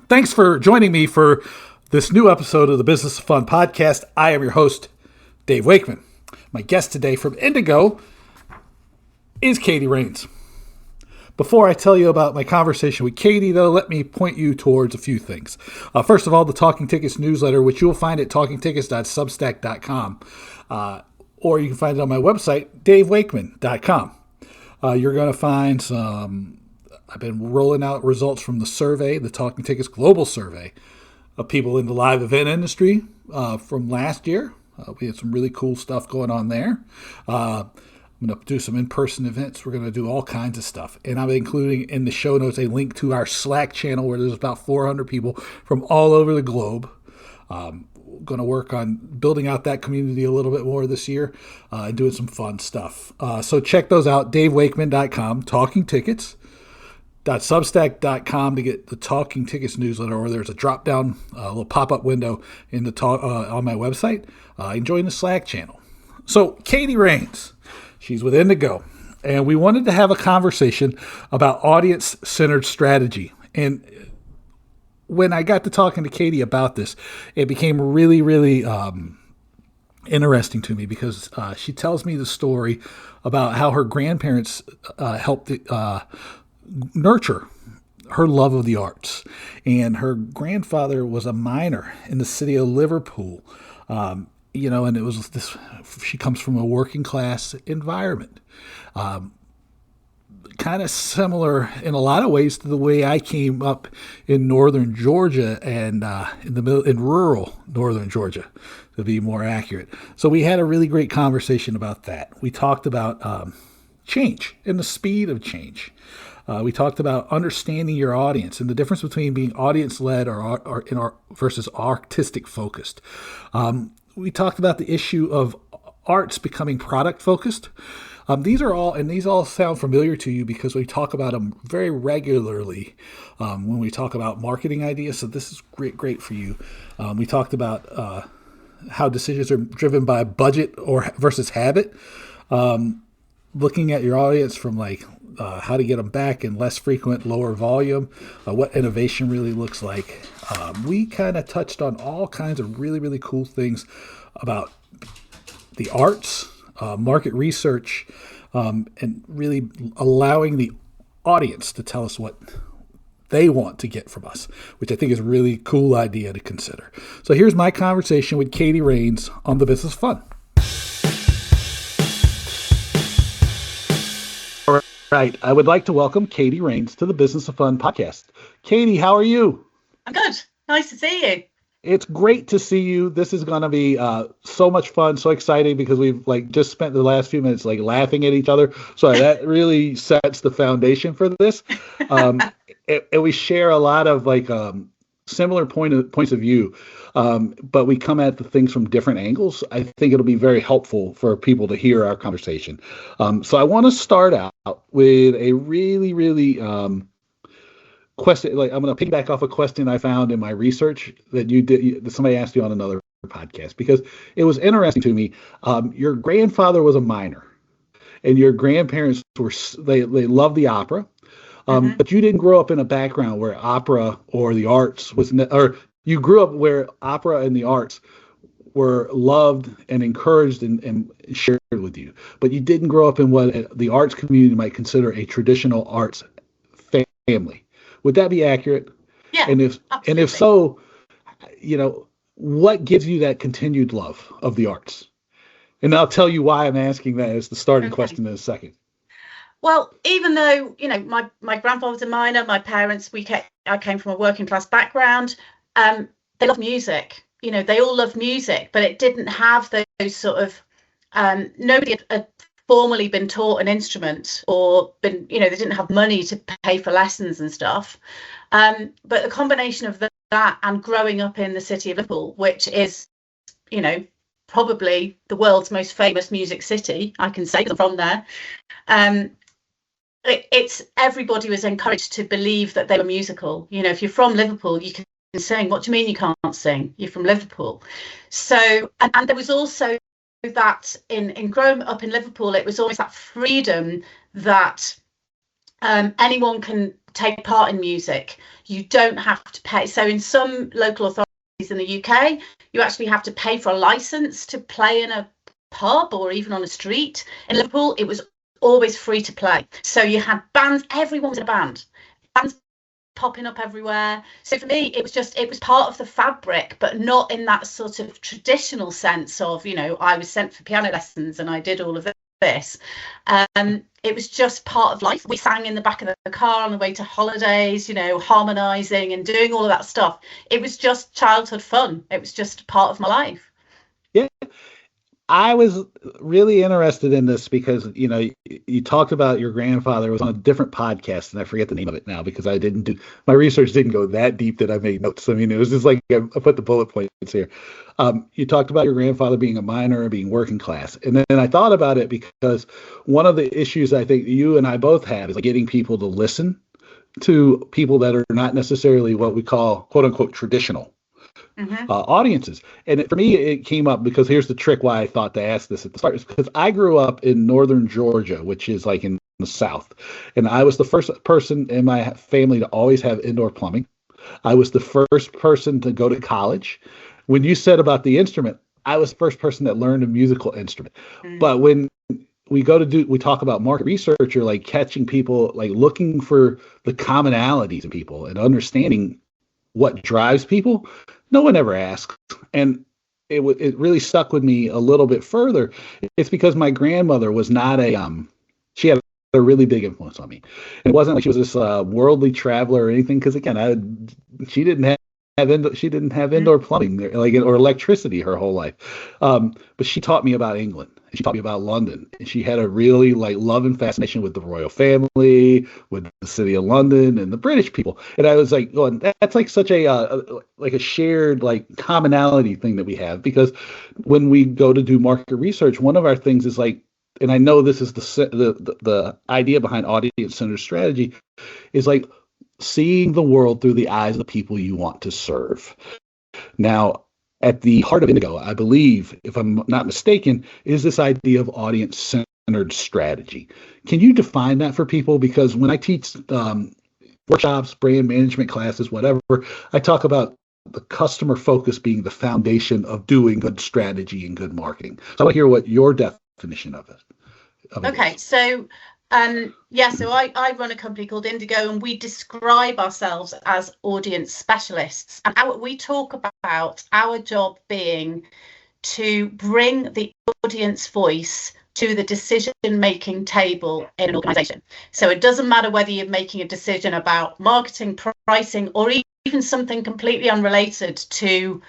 Thanks for joining me for this new episode of the Business of Fun podcast. I am your host, Dave Wakeman. My guest today from Indigo is Katy Raines. Before I tell you about my conversation with Katy, though, let me point you towards a few things. First of all, the Talking Tickets newsletter, which you'll find at talkingtickets.substack.com, or you can find it on my website, davewakeman.com. You're going to find I've been rolling out results from the survey, the Talking Tickets Global Survey of people in the live event industry from last year. We had some really cool stuff going on there. I'm going to do some in-person events. We're going to do all kinds of stuff. And I'm including in the show notes a link to our Slack channel where there's about 400 people from all over the globe. Going to work on building out that community a little bit more this year and doing some fun stuff. So check those out, davewakeman.com, Talking Tickets. .substack.com to get the Talking Tickets newsletter, or there's a drop-down little pop-up window in the on my website. Join the Slack channel. So Katy Raines, she's with Indigo, and we wanted to have a conversation about audience-centered strategy. And when I got to talking to Katy about this, it became really, really interesting to me because she tells me the story about how her grandparents helped nurture her love of the arts. And her grandfather was a miner in the city of Liverpool. And it was this, she comes from a working class environment. Kind of similar in a lot of ways to the way I came up in northern Georgia and in rural northern Georgia, to be more accurate. So we had a really great conversation about that. We talked about change and the speed of change. We talked about understanding your audience and the difference between being audience-led versus artistic-focused. We talked about the issue of arts becoming product-focused. These all sound familiar to you because we talk about them very regularly when we talk about marketing ideas. So this is great for you. We talked about how decisions are driven by budget versus habit. Looking at your audience from how to get them back in less frequent, lower volume, what innovation really looks like. We kind of touched on all kinds of really, really cool things about the arts, market research, and really allowing the audience to tell us what they want to get from us, which I think is a really cool idea to consider. So here's my conversation with Katy Raines on The Business of Fun. Right. I would like to welcome Katy Raines to the Business of Fun podcast. Katy, how are you? I'm good. Nice to see you. It's great to see you. This is going to be so much fun, so exciting because we've just spent the last few minutes laughing at each other. So that really sets the foundation for this. And we share a lot of similar points of view, but we come at the things from different angles. I think it'll be very helpful for people to hear our conversation. So I want to start out with a really, really question. I'm going to piggyback off a question I found in my research that that somebody asked you on another podcast, because it was interesting to me. Your grandfather was a miner, and your grandparents they loved the opera. But you didn't grow up in a background where opera or the arts or you grew up where opera and the arts were loved and encouraged and shared with you. But you didn't grow up in what the arts community might consider a traditional arts family. Would that be accurate? Yeah. And if so, what gives you that continued love of the arts? And I'll tell you why I'm asking that as the starting question in a second. Well, even though, my grandfather was a miner, my parents, I came from a working class background. They love music. They all love music, but it didn't have those sort of, nobody had formally been taught an instrument or they didn't have money to pay for lessons and stuff. But the combination of that and growing up in the city of Liverpool, which is, probably the world's most famous music city, I can say, because I'm from there. It's everybody was encouraged to believe that they were musical. If you're from Liverpool, you can sing. What do you mean you can't sing? You're from Liverpool. So, and there was also that in growing up in Liverpool, it was always that freedom that anyone can take part in music. You don't have to pay. So in some local authorities in the UK, you actually have to pay for a license to play in a pub or even on a street. In Liverpool, it was always free to play. So you had bands, everyone was in a band. Bands popping up everywhere. So for me, it was part of the fabric, but not in that sort of traditional sense of, I was sent for piano lessons and I did all of this. It was just part of life. We sang in the back of the car on the way to holidays, harmonizing and doing all of that stuff. It was just childhood fun. It was just part of my life. Yeah. I was really interested in this because, you talked about your grandfather was on a different podcast, and I forget the name of it now because my research didn't go that deep that I made notes. I mean, it was just like I put the bullet points here. You talked about your grandfather being a miner and being working class. And then I thought about it because one of the issues I think you and I both have is like getting people to listen to people that are not necessarily what we call, quote unquote, traditional. Audiences. And for me, it came up because here's the trick why I thought to ask this at the start is because I grew up in northern Georgia, which is like in the South. And I was the first person in my family to always have indoor plumbing. I was the first person to go to college. When you said about the instrument, I was the first person that learned a musical instrument. But when we talk about market research or like catching people, like looking for the commonalities in people and understanding what drives people, no one ever asks. And it really stuck with me a little bit further. It's because my grandmother was not she had a really big influence on me. It wasn't like she was this worldly traveler or anything. Because again, she didn't have indoor plumbing or electricity her whole life. But she taught me about England. She taught me about London. And she had a really love and fascination with the royal family, with the city of London and the British people. And I was like, going, that's like such a shared commonality thing that we have, because when we go to do market research, one of our things is and I know this is the idea behind audience-centered strategy, is seeing the world through the eyes of the people you want to serve. Now, at the heart of Indigo, I believe, if I'm not mistaken, is this idea of audience-centered strategy. Can you define that for people? Because when I teach workshops, brand management classes, whatever, I talk about the customer focus being the foundation of doing good strategy and good marketing. So I want to hear what your definition of it is. So I run a company called Indigo, and we describe ourselves as audience specialists. And we talk about our job being to bring the audience voice to the decision-making table in an organization. So it doesn't matter whether you're making a decision about marketing, pricing, or even something completely unrelated to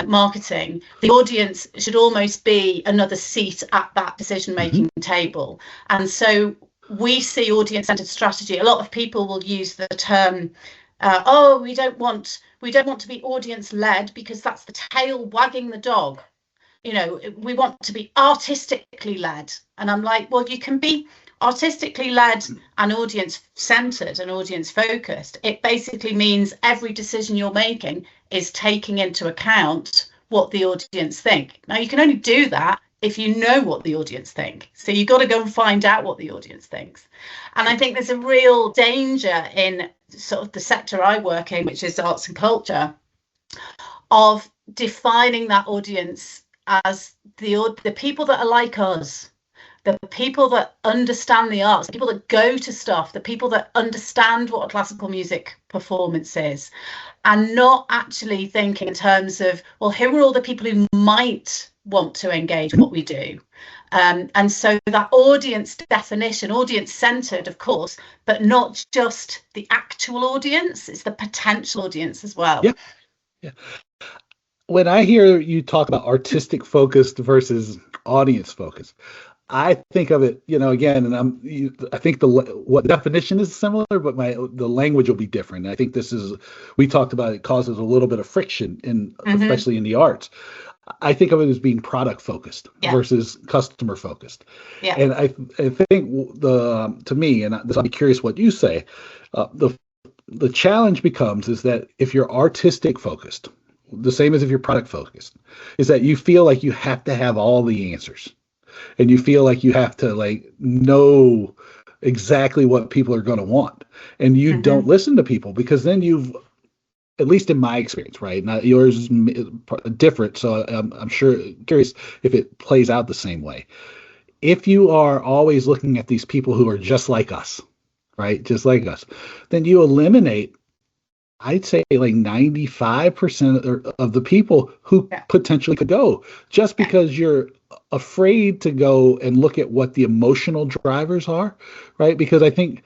marketing. The audience should almost be another seat at that decision-making table. And so we see audience-centered strategy. A lot of people will use the term, we don't want to be audience-led because that's the tail wagging the dog. We want to be artistically led. And I'm like, well, you can be artistically led and audience-centered and audience-focused. It basically means every decision you're making is taking into account what the audience think. Now, you can only do that if you know what the audience think. So you've got to go and find out what the audience thinks. And I think there's a real danger in sort of the sector I work in, which is arts and culture, of defining that audience as the people that are like us, the people that understand the arts, the people that go to stuff, the people that understand what a classical music performance is, and not actually thinking in terms of, well, who are all the people who might want to engage what we do. And so that audience definition, audience-centered, of course, but not just the actual audience, it's the potential audience as well. Yeah. When I hear you talk about artistic focused versus audience focused, I think of it, again, and I think what definition is similar, but the language will be different. And I think we talked about it causes a little bit of friction especially in the arts. I think of it as being product focused versus customer focused. Yeah. And I think to me, and I'll be curious what you say, the challenge becomes is that if you're artistic focused, the same as if you're product focused, is that you feel like you have to have all the answers. And you feel like you have to know exactly what people are going to want. And you don't listen to people, because then you've, at least in my experience, right? Now yours is different, so I'm sure curious if it plays out the same way. If you are always looking at these people who are just like us, right? Just like us, then you eliminate, I'd say, like 95% of the people who potentially could go, just because you're afraid to go and look at what the emotional drivers are, right? Because I think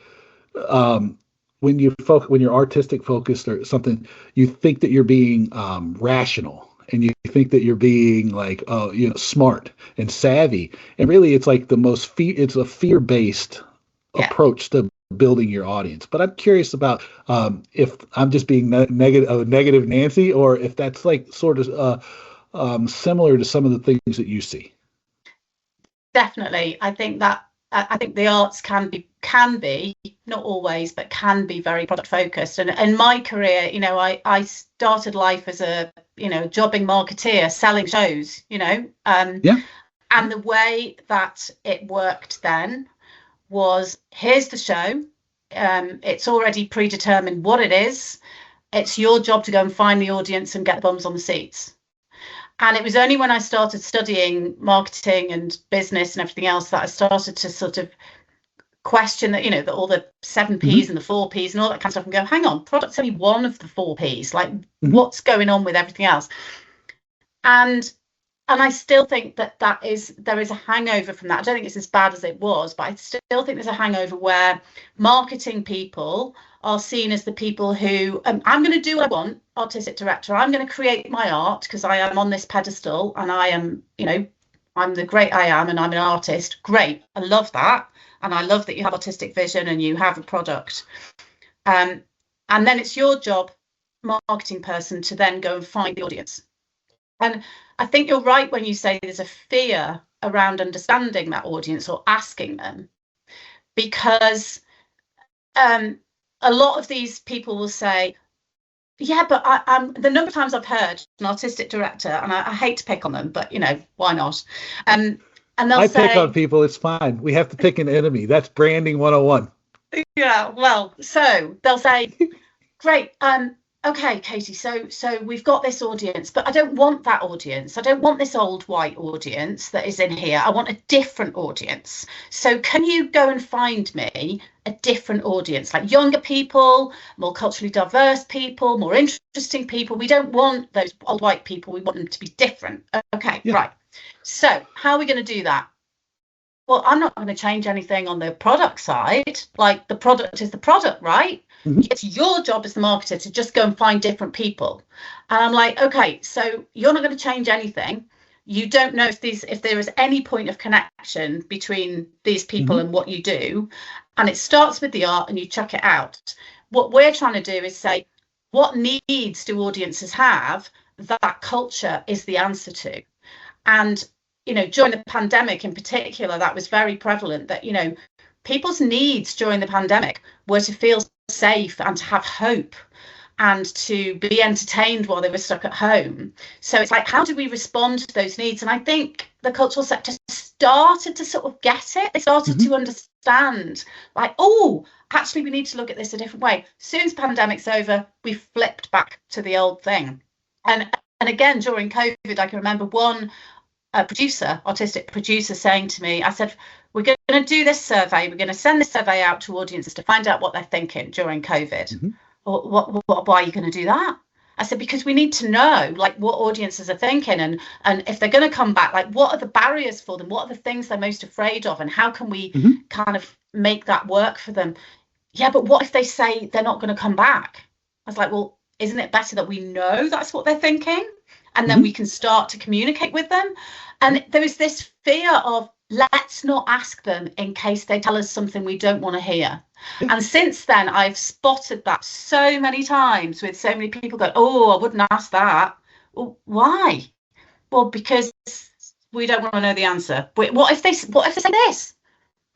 when you're artistic focused or something, you think that you're being rational, and you think that you're being like, smart and savvy, and really it's like it's a fear-based approach to building your audience. But I'm curious about if I'm just being negative Nancy, or if that's like sort of similar to some of the things that you see. Definitely. I think the arts can be, not always, but can be very product focused. And in my career, I started life as a, jobbing marketeer selling shows, and the way that it worked then was, here's the show. It's already predetermined what it is. It's your job to go and find the audience and get the bums on the seats. And it was only when I started studying marketing and business and everything else that I started to sort of question that, all the 7 Ps and the 4 Ps and all that kind of stuff, and go, hang on, product's only one of the 4 Ps. Like, what's going on with everything else? And I still think that there is a hangover from that. I don't think it's as bad as it was, but I still think there's a hangover where marketing people are seen as the people who, I'm going to do what I want, artistic director. I'm going to create my art because I am on this pedestal, and I am, I'm the great I am, and I'm an artist. Great. I love that. And I love that you have artistic vision and you have a product. And then it's your job, marketing person, to then go and find the audience. And I think you're right when you say there's a fear around understanding that audience or asking them, because a lot of these people will say, yeah, but the number of times I've heard an artistic director, and I hate to pick on them, but why not? And they'll say, pick on people, it's fine. We have to pick an enemy. That's branding 101. Yeah, well, so they'll say, great, okay, Katy, so we've got this audience, but I don't want that audience. I don't want this old white audience that is in here. I want a different audience. So can you go and find me a different audience, like younger people, more culturally diverse people, more interesting people? We don't want those old white people. We want them to be different. Okay, right. So how are we going to do that? Well, I'm not going to change anything on the product side. Like, the product is the product, right? It's your job as the marketer to just go and find different people. And I'm like, okay, so you're not going to change anything. You don't know if there is any point of connection between these people and what you do. And it starts with the art and you chuck it out. What we're trying to do is say, what needs do audiences have that culture is the answer to? And during the pandemic in particular, that was very prevalent, that, people's needs during the pandemic were to feel safe and to have hope and to be entertained while they were stuck at home. So it's like, how do we respond to those needs? And I think the cultural sector started to sort of get it. They started to understand, like, oh, actually, we need to look at this a different way. As soon as the pandemic's over, we flipped back to the old thing. And again, during COVID, I can remember one artistic producer saying to me, I said, we're going to do this survey. We're going to send this survey out to audiences to find out what they're thinking during COVID. Why are you going to do that? I said, because we need to know, like, what audiences are thinking, and if they're going to come back, like, what are the barriers for them? What are the things they're most afraid of? And how can we kind of make that work for them? Yeah, but what if they say they're not going to come back? I was like, well, isn't it better that we know that's what they're thinking? And then we can start to communicate with them. And there is this fear of, let's not ask them in case they tell us something we don't want to hear. And since then, I've spotted that so many times with so many people go, oh, I wouldn't ask that. Well, why? Well, because we don't want to know the answer. But what if they say this?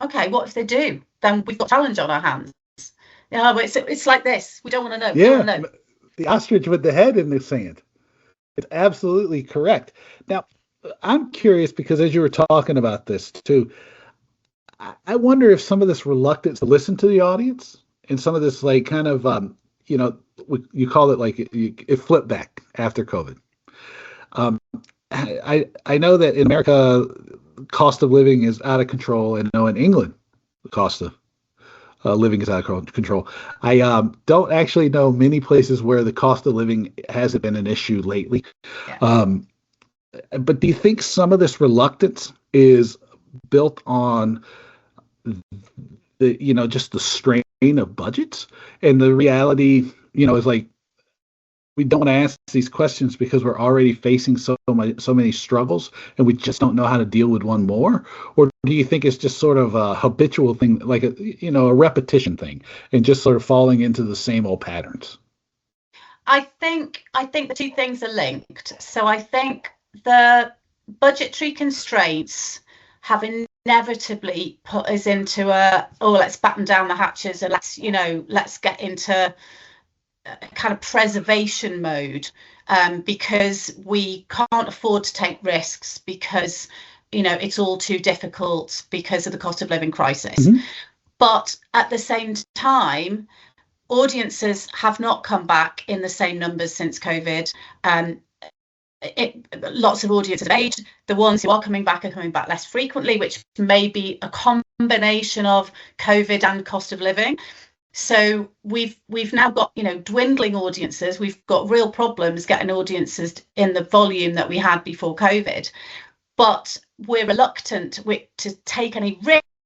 Okay, what if they do? Then we've got a challenge on our hands. But it's like this. We don't want to know. Yeah, know. The ostrich with the head in the sand. It's absolutely correct. Now, I'm curious, because as you were talking about this too, I wonder if some of this reluctance to listen to the audience and some of this like kind of you call it like it flipped back after COVID. Um, I know that in America, cost of living is out of control, and I know in England, the cost of living is out of control. I don't actually know many places where the cost of living hasn't been an issue lately. Yeah. But do you think some of this reluctance is built on just the strain of budgets and the reality, is like we don't want to ask these questions because we're already facing so many struggles and we just don't know how to deal with one more? Or do you think it's just sort of a habitual thing, like a repetition thing, and just sort of falling into the same old patterns? I think the two things are linked. So I think the budgetary constraints have inevitably put us into let's batten down the hatches and let's get into kind of preservation mode, because we can't afford to take risks because it's all too difficult because of the cost of living crisis. Mm-hmm. But at the same time, audiences have not come back in the same numbers since COVID. Lots of audiences have aged. The ones who are coming back less frequently, which may be a combination of COVID and cost of living. So we've now got dwindling audiences. We've got real problems getting audiences in the volume that we had before COVID, but we're reluctant to take any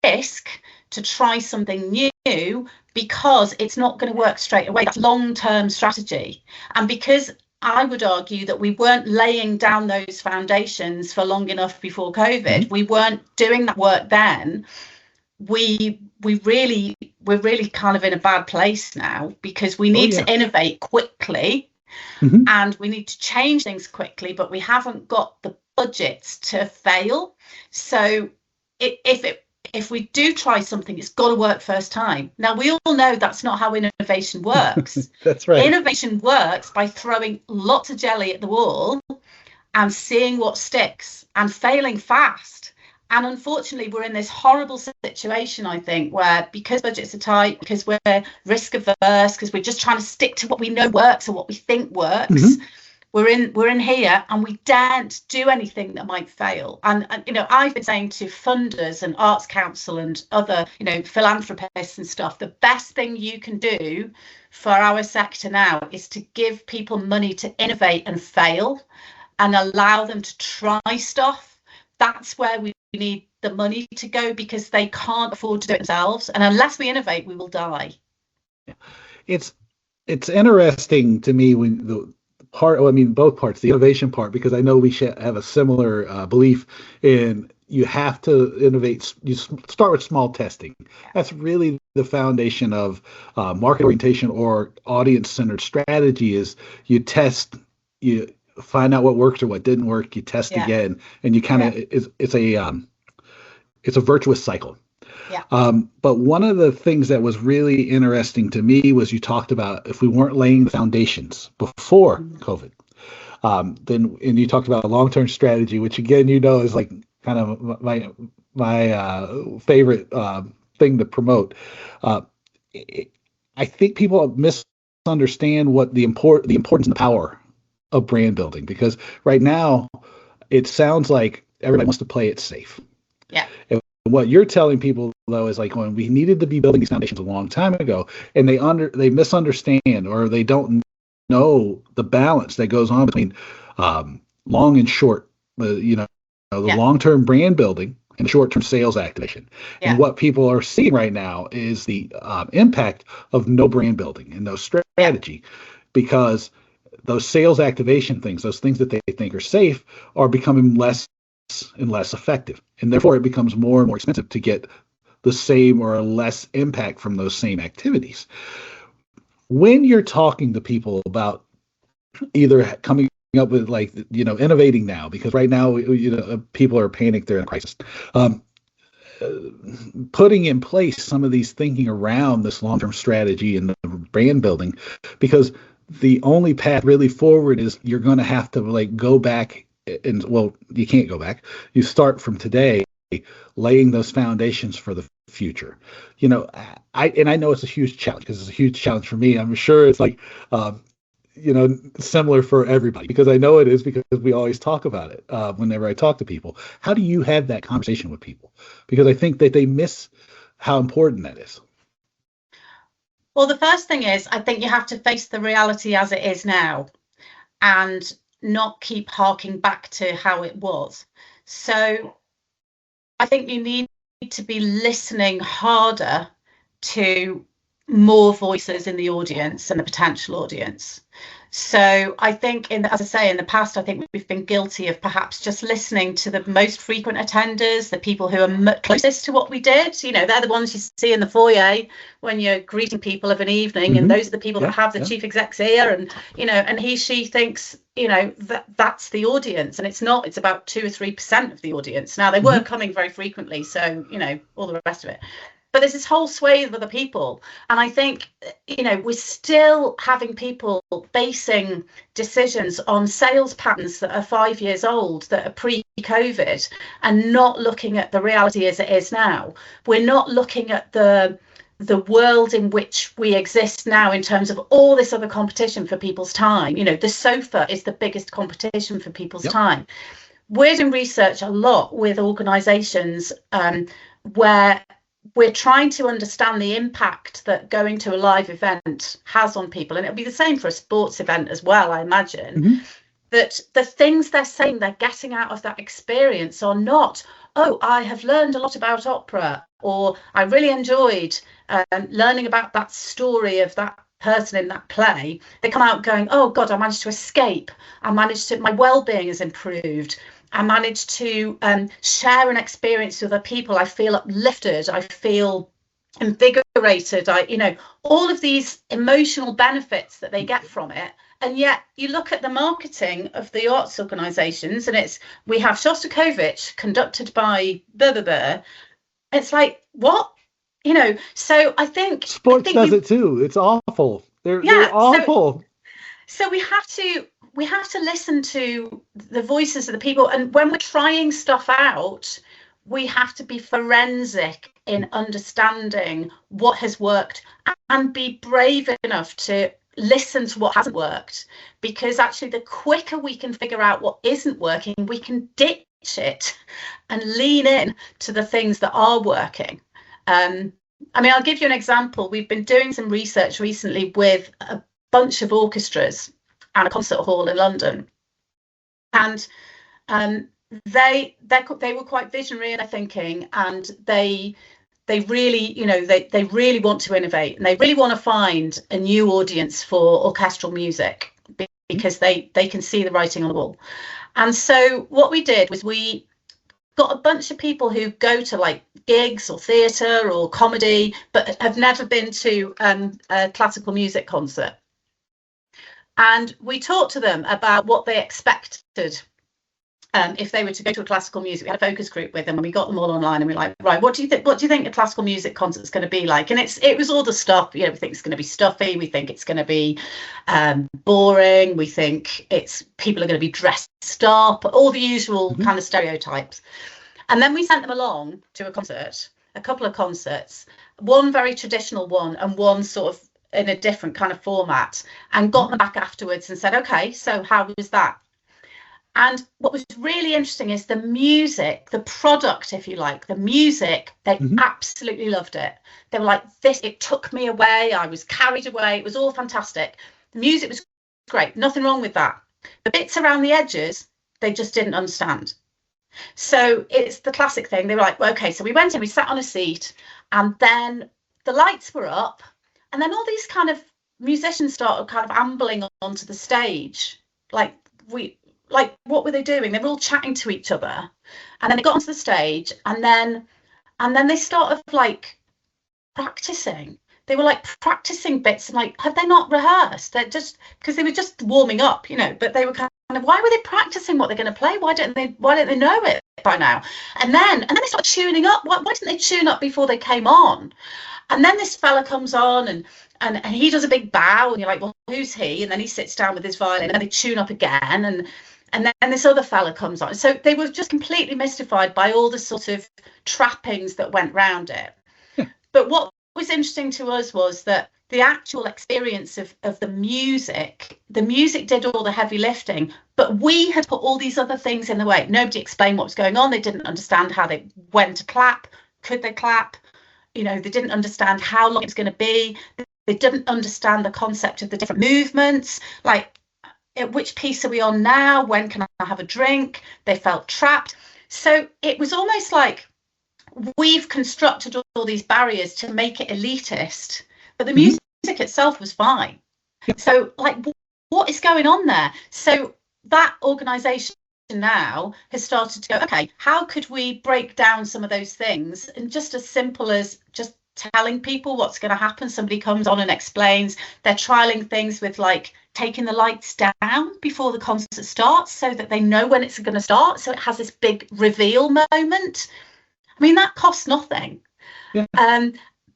risk to try something new because it's not going to work straight away. That's long-term strategy, and because I would argue that we weren't laying down those foundations for long enough before COVID. Mm-hmm. We weren't doing that work then. We're really kind of in a bad place now because we need to innovate quickly. Mm-hmm. And we need to change things quickly, but we haven't got the budgets to fail. So if we do try something, it's got to work first time. Now, we all know that's not how innovation works. That's right. Innovation works by throwing lots of jelly at the wall and seeing what sticks and failing fast. And unfortunately, we're in this horrible situation, I think, where because budgets are tight, because we're risk averse, because we're just trying to stick to what we know works or what we think works, mm-hmm. we're in here and we daren't do anything that might fail. And I've been saying to funders and Arts Council and other philanthropists and stuff, the best thing you can do for our sector now is to give people money to innovate and fail and allow them to try stuff. That's where we need the money to go because they can't afford to do it themselves. And unless we innovate, we will die. It's interesting to me when both parts, the innovation part, because I know we should have a similar belief in you have to innovate. You start with small testing. That's really the foundation of market orientation or audience-centered strategy is you test, you find out what worked or what didn't work, you test again, and you kind of it's a virtuous cycle. Yeah. But one of the things that was really interesting to me was you talked about if we weren't laying the foundations before COVID, then you talked about a long-term strategy, which again is like kind of my favorite thing to promote. I think people misunderstand what the importance and the power of brand building, because right now it sounds like everybody wants to play it safe. Yeah. And what you're telling people though is like when we needed to be building these foundations a long time ago, and they misunderstand or they don't know the balance that goes on between long and short, the long-term brand building and short-term sales activation. Yeah. And what people are seeing right now is the impact of no brand building and no strategy, because those sales activation things, those things that they think are safe, are becoming less and less effective. And therefore, it becomes more and more expensive to get the same or less impact from those same activities. When you're talking to people about either coming up with innovating now, because right now, people are panicked, they're in a crisis. Putting in place some of these thinking around this long-term strategy and the brand building, because the only path really forward is you're going to have to go back and, well, you can't go back. You start from today laying those foundations for the future. You know, I know it's a huge challenge, because it's a huge challenge for me. I'm sure it's like, similar for everybody, because I know it is, because we always talk about it whenever I talk to people. How do you have that conversation with people? Because I think that they miss how important that is. Well, the first thing is, I think you have to face the reality as it is now and not keep harking back to how it was. So I think you need to be listening harder to more voices in the audience and the potential audience. So I think, as I say, in the past, I think we've been guilty of perhaps just listening to the most frequent attenders, the people who are closest to what we did. You know, they're the ones you see in the foyer when you're greeting people of an evening, and those are the people that have the chief exec's ear, and and she thinks that's the audience, and it's not. It's about 2 or 3% of the audience. Now, they were coming very frequently, so all the rest of it. But there's this whole swathe of other people. And I think, we're still having people basing decisions on sales patterns that are 5 years old, that are pre-COVID, and not looking at the reality as it is now. We're not looking at the world in which we exist now in terms of all this other competition for people's time. The sofa is the biggest competition for people's time. We're doing research a lot with organisations where we're trying to understand the impact that going to a live event has on people. And it'll be the same for a sports event as well, I imagine, that the things they're saying they're getting out of that experience are not, oh, I have learned a lot about opera, or I really enjoyed learning about that story of that person in that play. They come out going, oh God, I managed to escape. My well-being has improved. I managed to share an experience with other people. I feel uplifted. I feel invigorated. All of these emotional benefits that they get from it. And yet you look at the marketing of the arts organisations, and we have Shostakovich conducted by blah, blah, blah. It's like, what? So I think sports does it too. It's awful. They're awful. So we have to listen to the voices of the people, and when we're trying stuff out, we have to be forensic in understanding what has worked and be brave enough to listen to what hasn't worked, because actually the quicker we can figure out what isn't working, we can ditch it and lean in to the things that are working. I'll give you an example. We've been doing some research recently with a bunch of orchestras and a concert hall in London, and they were quite visionary in their thinking, and they really they really want to innovate, and they really want to find a new audience for orchestral music, because they can see the writing on the wall. And so what we did was we got a bunch of people who go to like gigs or theatre or comedy, but have never been to a classical music concert. And we talked to them about what they expected if they were to go to a classical music. We had a focus group with them, and we got them all online, and we were like, right, what do you think a classical music concert is going to be like? And it was all the stuff, we think it's going to be stuffy, we think it's going to be boring, we think people are going to be dressed up, all the usual kind of stereotypes. And then we sent them along to a couple of concerts, one very traditional one and one sort of in a different kind of format, and got them back afterwards and said, okay, so how was that? And what was really interesting is the music, the product, if you like, the music, they absolutely loved it. They were like, it took me away. I was carried away. It was all fantastic. The music was great. Nothing wrong with that. The bits around the edges, they just didn't understand. So it's the classic thing. They were like, well, okay, so we went in, we sat on a seat, and then the lights were up, and then all these kind of musicians started kind of ambling onto the stage. Like, what were they doing? They were all chatting to each other. And then they got onto the stage, and then they started like practicing. They were like practicing bits, and like, have they not rehearsed? They're just, because they were just warming up, but they were kind of, why were they practicing what they're going to play? Why don't they know it by now? And then they started tuning up. Why didn't they tune up before they came on? And then this fella comes on, and he does a big bow, and you're like, well, who's he? And then he sits down with his violin, and then they tune up again, And then this other fella comes on. So they were just completely mystified by all the sort of trappings that went round it. Yeah. But what was interesting to us was that the actual experience of the music did all the heavy lifting, but we had put all these other things in the way. Nobody explained what was going on. They didn't understand how they went to clap. Could they clap? You know, they didn't understand how long it was going to be. They didn't understand the concept of the different movements. Like, at which piece are we on now? When can I have a drink? They felt trapped. So it was almost like we've constructed all these barriers to make it elitist, but the music itself was fine. So, like, what is going on there? So that organisation now has started to go, okay, how could we break down some of those things? And just as simple as just telling people what's going to happen. Somebody comes on and explains. They're trialing things with, like, taking the lights down before the concert starts so that they know when it's going to start. So it has this big reveal moment. I mean, that costs nothing. Yeah.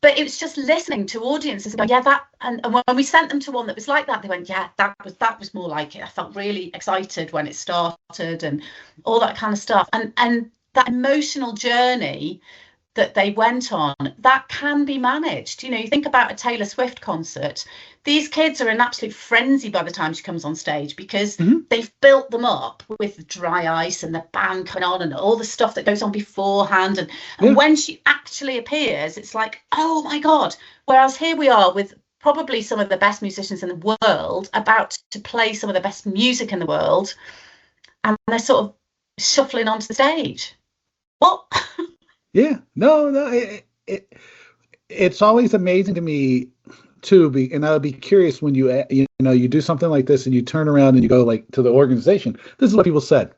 But it was just listening to audiences and going, yeah, that. And when we sent them to one that was like that, they went, yeah, that was more like it. I felt really excited when it started and all that kind of stuff. And that emotional journey that they went on, that can be managed. You know, you think about a Taylor Swift concert, these kids are in absolute frenzy by the time she comes on stage, because they've built them up with dry ice and the band coming on and all the stuff that goes on beforehand. And when she actually appears, it's like, oh my God. Whereas here we are with probably some of the best musicians in the world about to play some of the best music in the world, and they're sort of shuffling onto the stage. What? Yeah, no, it's always amazing to me too. And I would be curious when you do something like this and you turn around and you go, like, to the organization. This is what people said,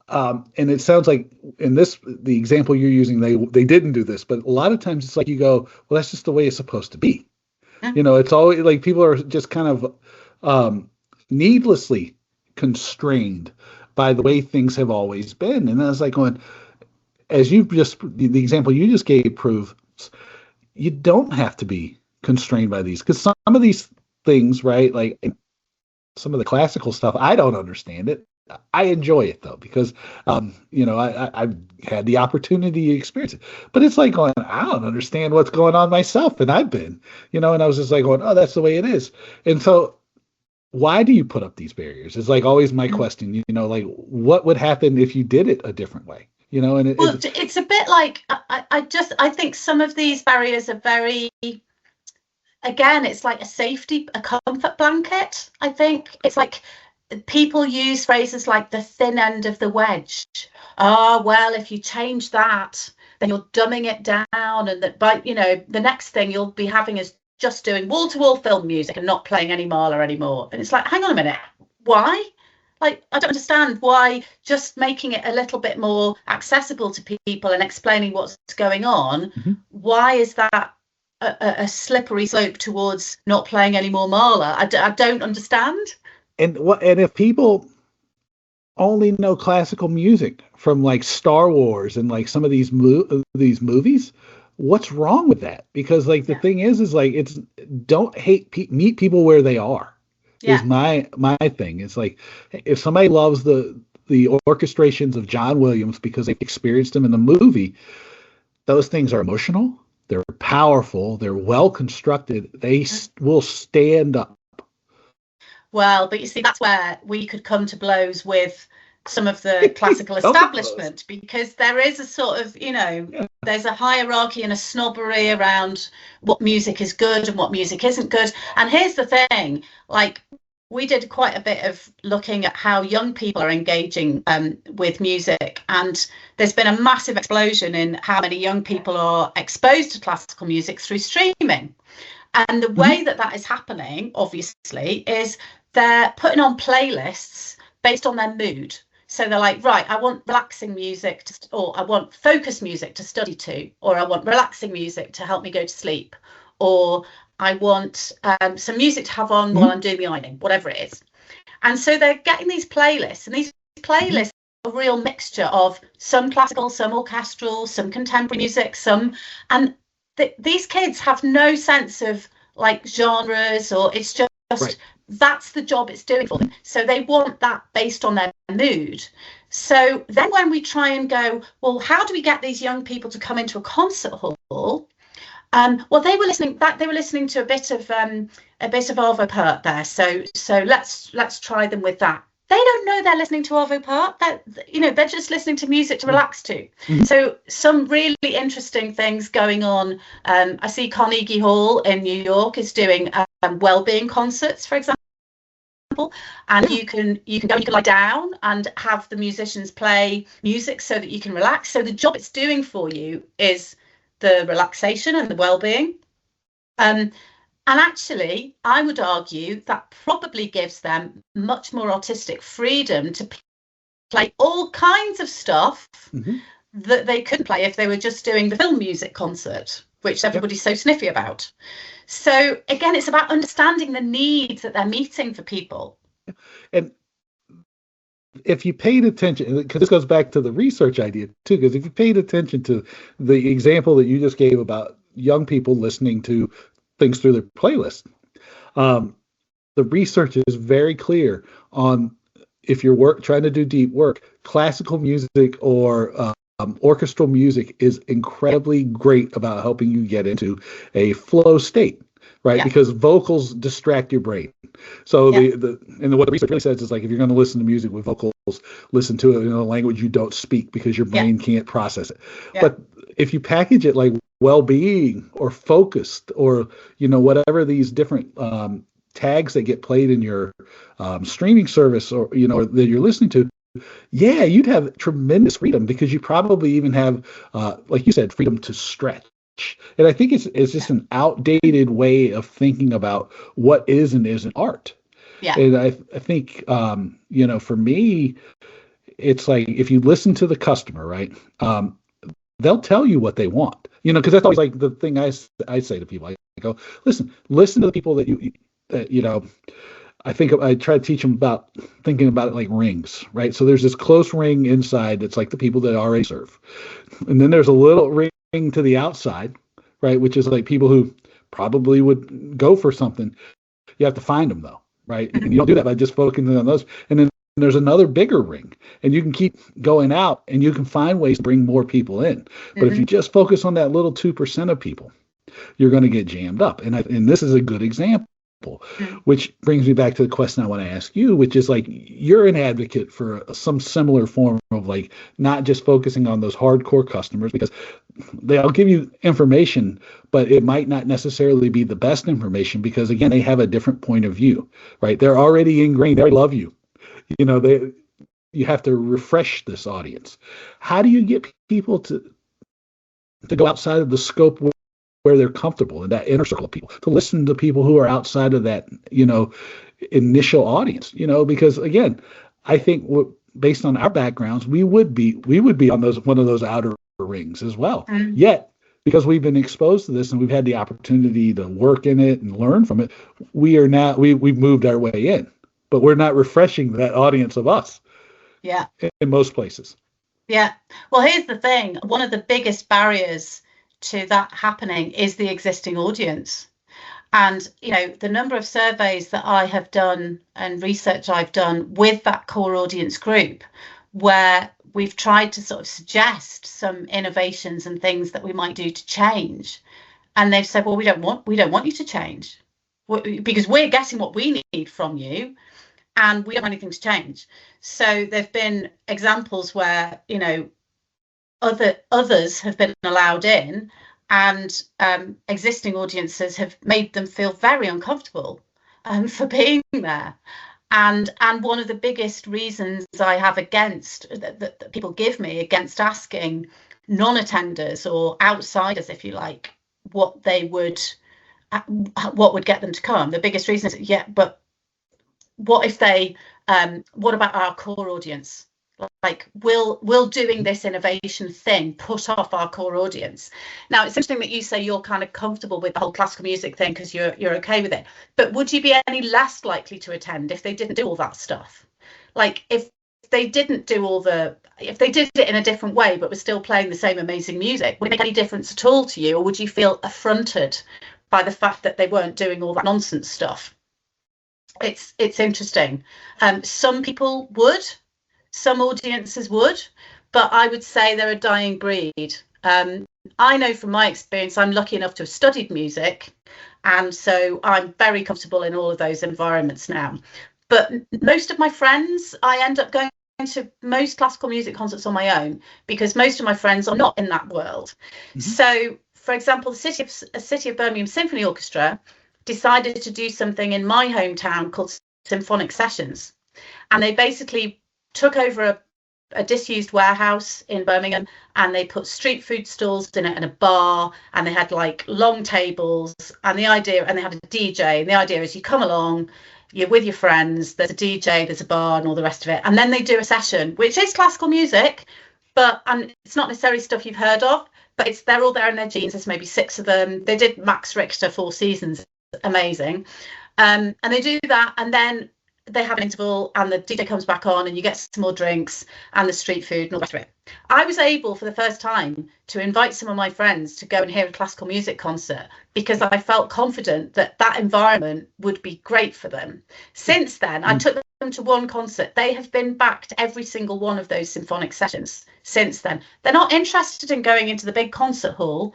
and it sounds like in the example you're using, they didn't do this, but a lot of times it's like you go, well, that's just the way it's supposed to be. You know, it's always like people are just kind of needlessly constrained by the way things have always been, and I was like going. As the example you just gave proves, you don't have to be constrained by these, because some of these things, right, like some of the classical stuff, I don't understand it. I enjoy it though, because I've had the opportunity to experience it. But it's like going, I don't understand what's going on myself, and I've been, and I was just like going, oh, that's the way it is. And so, why do you put up these barriers? It's like always my question. Like, what would happen if you did it a different way? And it's a bit like I think some of these barriers are very, again, it's like a comfort blanket. I think it's like people use phrases like the thin end of the wedge. Oh, well, if you change that, then you're dumbing it down, and that the next thing you'll be having is just doing wall-to-wall film music and not playing any Mahler anymore. And it's like, hang on a minute, why? Like, I don't understand why just making it a little bit more accessible to people and explaining what's going on, why is that a slippery slope towards not playing any more Mahler? I don't understand. And if people only know classical music from, like, Star Wars and, like, some of these movies, what's wrong with that? Because, like, the thing is like, it's don't meet people where they are. Is my thing. It's like, if somebody loves the orchestrations of John Williams because they've experienced them in the movie, those things are emotional, they're powerful, they're well constructed, they will stand up. Well, but you see, that's where we could come to blows with some of the classical establishment, because there is a sort of, there's a hierarchy and a snobbery around what music is good and what music isn't good. And here's the thing, like, we did quite a bit of looking at how young people are engaging with music, and there's been a massive explosion in how many young people are exposed to classical music through streaming. And the way that is happening, obviously, is they're putting on playlists based on their mood. So they're like, right, I want relaxing music, or I want focus music to study to, or I want relaxing music to help me go to sleep, or I want some music to have on while I'm doing the ironing, whatever it is. And so they're getting these playlists, and these playlists are a real mixture of some classical, some orchestral, some contemporary music, and these kids have no sense of, like, genres, or it's just that's the job it's doing for them. So they want that based on their mood. So then when we try and go, well, how do we get these young people to come into a concert hall? Well, they were listening to a bit of Arvo Pärt there. So let's try them with that. They don't know they're listening to Arvo Pärt. They're just listening to music to relax to. So some really interesting things going on. I see Carnegie Hall in New York is doing well-being concerts, for example. And you can lie down and have the musicians play music so that you can relax. So the job it's doing for you is the relaxation and the well-being. And actually, I would argue that probably gives them much more artistic freedom to play all kinds of stuff that they couldn't play if they were just doing the film music concert, which everybody's so sniffy about. So again, it's about understanding the needs that they're meeting for people. And if you paid attention, because this goes back to the research idea too, because if you paid attention to the example that you just gave about young people listening to things through their playlist, the research is very clear on if you're trying to do deep work, classical music or orchestral music is incredibly great about helping you get into a flow state, right? Yeah. Because vocals distract your brain. So what the research really says is, like, if you're going to listen to music with vocals, listen to it in a language you don't speak because your brain can't process it. Yeah. But if you package it like well-being or focused or, whatever these different tags that get played in your streaming service or, that you're listening to, you'd have tremendous freedom because you probably even have, like you said, freedom to stretch. And I think it's just an outdated way of thinking about what is and isn't art. Yeah. And I think, for me, it's like if you listen to the customer, right, they'll tell you what they want, because that's always like the thing I say to people. I go, listen to the people that I think I try to teach them about thinking about it like rings, right? So there's this close ring inside that's like the people that already serve. And then there's a little ring to the outside, right? Which is like people who probably would go for something. You have to find them though, right? And you don't do that by just focusing on those. And then there's another bigger ring, and you can keep going out and you can find ways to bring more people in. But if you just focus on that little 2% of people, you're going to get jammed up. And this is a good example. Which brings me back to the question I want to ask you, which is like, you're an advocate for some similar form of like not just focusing on those hardcore customers, because they'll give you information, but it might not necessarily be the best information because, again, they have a different point of view, right? They're already ingrained. They already love you. You have to refresh this audience. How do you get people to go outside of the scope where they're comfortable in that inner circle of people, to listen to people who are outside of that, initial audience, because again, I think based on our backgrounds, we would be on one of those outer rings as well. Yet, because we've been exposed to this and we've had the opportunity to work in it and learn from it, we've moved our way in, but we're not refreshing that audience of us. Yeah. In most places. Yeah. Well, here's the thing. One of the biggest barriers to that happening is the existing audience. And the number of surveys that I have done and research I've done with that core audience group, where we've tried to sort of suggest some innovations and things that we might do to change, and they've said, well, we don't want you to change because we're getting what we need from you and we don't want anything to change. So there've been examples where others have been allowed in, and existing audiences have made them feel very uncomfortable for being there. And one of the biggest reasons I have against that people give me against asking non-attenders or outsiders, if you like, what would get them to come. The biggest reason is, but what if they? What about our core audience? Like, will doing this innovation thing put off our core audience? Now, it's interesting that you say you're kind of comfortable with the whole classical music thing because you're okay with it. But would you be any less likely to attend if they didn't do all that stuff? Like, if they didn't do if they did it in a different way but were still playing the same amazing music, would it make any difference at all to you, or would you feel affronted by the fact that they weren't doing all that nonsense stuff? it's interesting. Some people would, some audiences would, but I would say they're a dying breed. I know from my experience, I'm lucky enough to have studied music, and so I'm very comfortable in all of those environments now. But most of my friends, I end up going to most classical music concerts on my own because most of my friends are not in that world. Hmm. So, for example, the City of Birmingham Symphony Orchestra decided to do something in my hometown called Symphonic Sessions, and they basically took over a disused warehouse in Birmingham, and they put street food stalls in it and a bar, and they had like long tables, and the idea, and they had a DJ, and the idea is you come along, you're with your friends, there's a DJ, there's a bar, and all the rest of it, and then they do a session which is classical music, but and it's not necessarily stuff you've heard of, but it's they're all there in their jeans. There's maybe 6 of them. They did Max Richter 4 seasons, amazing. And they do that, and then they have an interval, and the DJ comes back on, and you get some more drinks and the street food and all the rest of it. I was able, for the first time, to invite some of my friends to go and hear a classical music concert because I felt confident that that environment would be great for them. Since then, I took them to one concert. They have been back to every single one of those symphonic sessions since then. They're not interested in going into the big concert hall,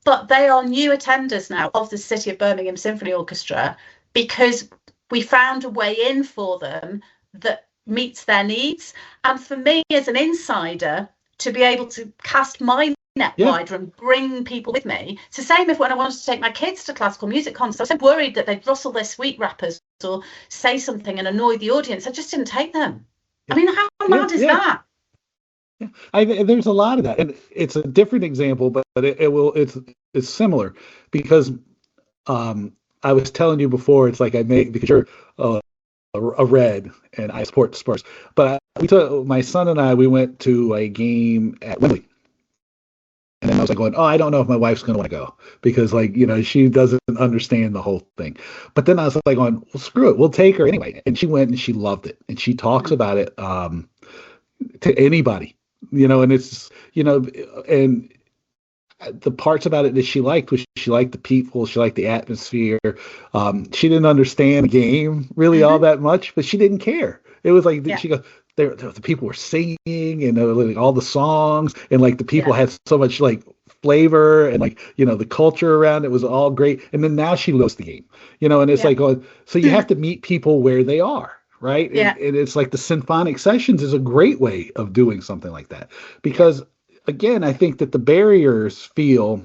but they are new attenders now of the City of Birmingham Symphony Orchestra because we found a way in for them that meets their needs. And for me as an insider, to be able to cast my net wider and bring people with me, it's the same if when I wanted to take my kids to classical music concerts, I was so worried that they'd rustle their sweet wrappers or say something and annoy the audience. I just didn't take them. I mean, how mad is that? There's a lot of that, and it's a different example, but it's similar because I was telling you before, it's like I make because you're a Red and I support the Spurs, but we took my son and we went to a game at Wembley, and then I was like going, oh, I don't know if my wife's going to want to go because like she doesn't understand the whole thing, but then I was like going, well, screw it, we'll take her anyway, and she went and she loved it, and she talks about it to anybody, and it's and the parts about it that she liked was she liked the people, she liked the atmosphere. She didn't understand the game really all that much, but she didn't care. It was like she goes, the people were singing and like, all the songs, and like the people had so much like flavor, and like the culture around it was all great. And then now she loves the game, and it's like so you have to meet people where they are. Right. And it's like the symphonic sessions is a great way of doing something like that because again, I think that the barriers feel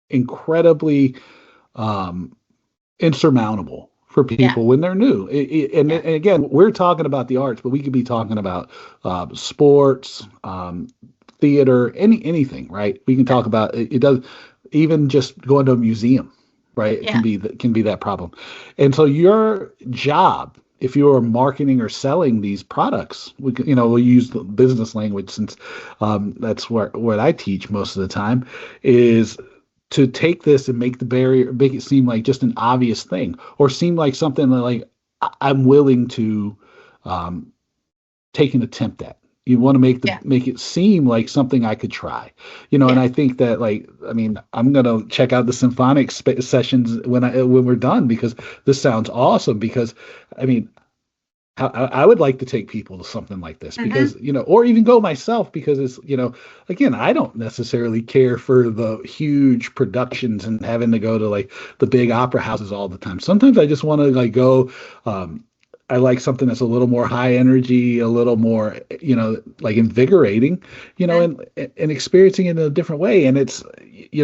incredibly insurmountable for people when they're new. And again, we're talking about the arts, but we could be talking about sports, theater, anything, right? We can talk about it. Does even just going to a museum, right? It can be that problem. And so your job, if you're marketing or selling these products, we'll use the business language since that's what I teach most of the time, is to take this and make it seem like just an obvious thing, or seem like something that like I'm willing to take an attempt at. You want to make it seem like something I could try, and I think that I'm gonna check out the symphonic sessions when we're done because this sounds awesome. Because I would like to take people to something like this because or even go myself because it's again, I don't necessarily care for the huge productions and having to go to like the big opera houses all the time. Sometimes I just want to like go. I like something that's a little more high energy, a little more, like invigorating, and experiencing it in a different way. And it's,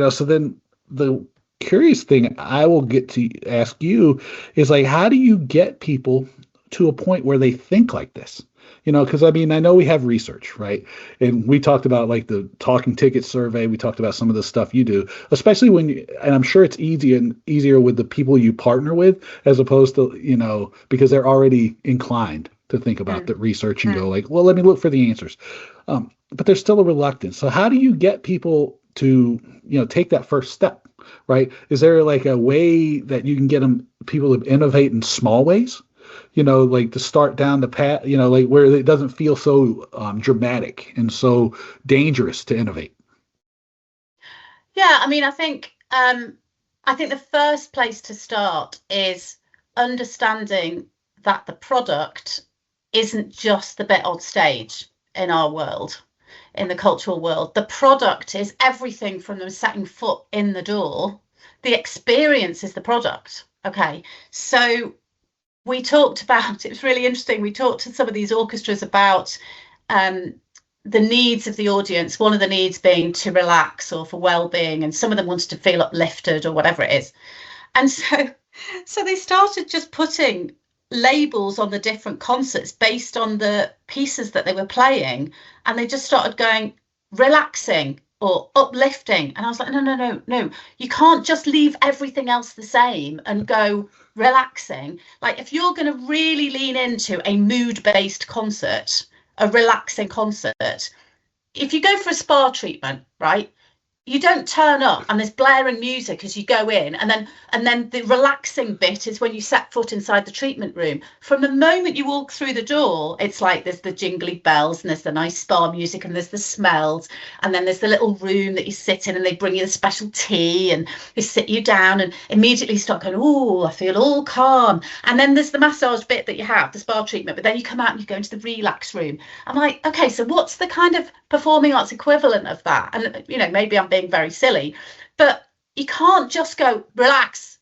so then the curious thing I will get to ask you is like, how do you get people to a point where they think like this? Because I know we have research, right? And we talked about like the talking ticket survey. We talked about some of the stuff you do, especially and I'm sure it's easier with the people you partner with, as opposed to, because they're already inclined to think about the research and go like, well, let me look for the answers. But there's still a reluctance. So how do you get people to, take that first step, right? Is there like a way that you can get people to innovate in small ways? Like to start down the path, like where it doesn't feel so dramatic and so dangerous to innovate. Yeah, I think the first place to start is understanding that the product isn't just the bit on stage in our world, in the cultural world. The product is everything from them setting foot in the door. The experience is the product. Okay. So we talked about, it was really interesting. We talked to some of these orchestras about the needs of the audience, one of the needs being to relax or for well-being, and some of them wanted to feel uplifted or whatever it is. And so they started just putting labels on the different concerts based on the pieces that they were playing, and they just started going relaxing or uplifting, and I was like, no, you can't just leave everything else the same and go relaxing. Like, if you're going to really lean into a mood-based concert, a relaxing concert, if you go for a spa treatment, right, you don't turn up and there's blaring music as you go in, and then the relaxing bit is when you set foot inside the treatment room. From the moment you walk through the door, it's like there's the jingly bells and there's the nice spa music and there's the smells, and then there's the little room that you sit in and they bring you the special tea and they sit you down and immediately start going, oh, I feel all calm. And then there's the massage bit that you have, the spa treatment, but then you come out and you go into the relax room. I'm like, okay, so what's the kind of performing arts equivalent of that? And maybe I'm being very silly, but you can't just go relax,